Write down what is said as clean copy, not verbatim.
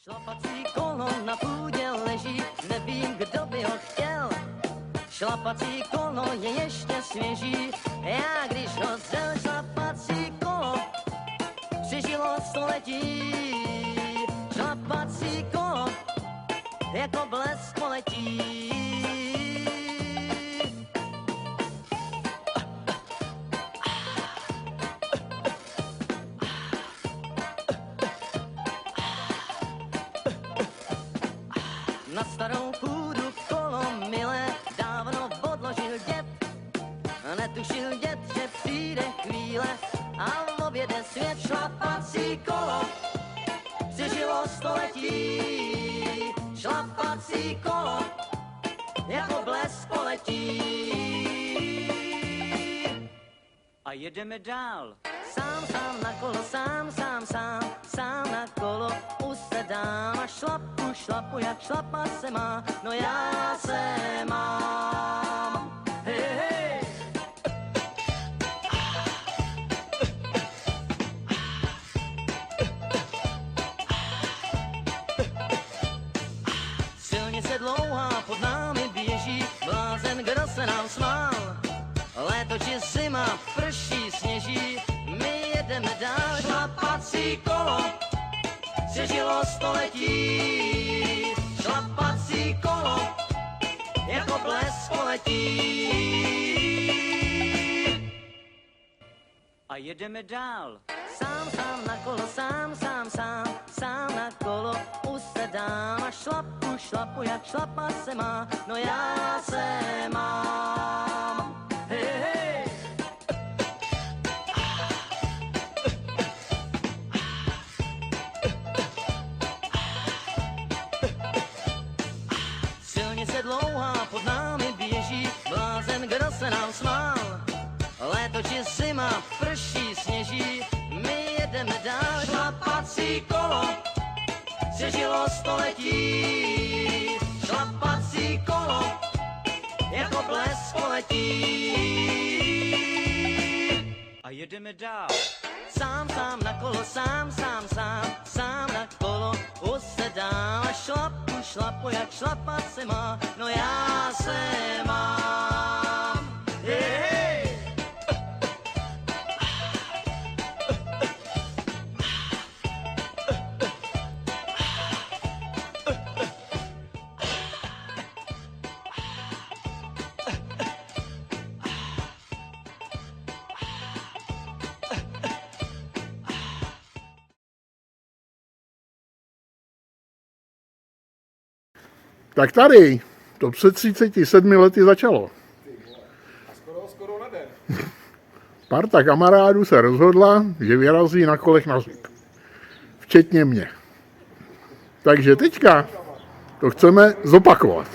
Šlapací kolo na půdě leží, nevím, kdo by ho chtěl. Šlapací kolo je ještě svěží, já když ho zřel šlapací kolo, přežilo století. Šlapací kolo jako blesk poletí. Na starou půdu kolo milé dávno odložil děd. Netušil děd, že přijde chvíle a objede svět. Šlapací kolo přežilo století. Šlapací kolo jako blesk poletí. A jedeme dál. Sám na kolo, sám na kolo usedám a šlapu, jak šlapa se má, no já se mám. Hej, hej. Silnice dlouhá pod námi běží, blázen, kdo se nám smál. Léto či zima, prší, sněží, my jedeme dál. Šlapací kolo přežilo století. Šlapací kolo jako blesk poletí. A jedeme dál. Sám na kolo, sám na kolo usedám a šlapu, jak šlapa se má, no já se mám. Hej, hej. Silnice dlouhá pod námi běží, blázen, kdo se nám smál. Léto či zima, prší, sněží, my jedeme dál. Šlapací kolo přežilo století. Šlapací kolo jako blesk poletí. A jedeme dál. Sám na kolo, sám na kolo usedám a šlapu, jak šlapa se má, no já se mám. Hej, hej. Tak tady, to před 37 lety začalo. Skoro na den. Parta kamarádů se rozhodla, že vyrazí na kolech na Zlíp. Včetně mě. Takže teďka to chceme zopakovat.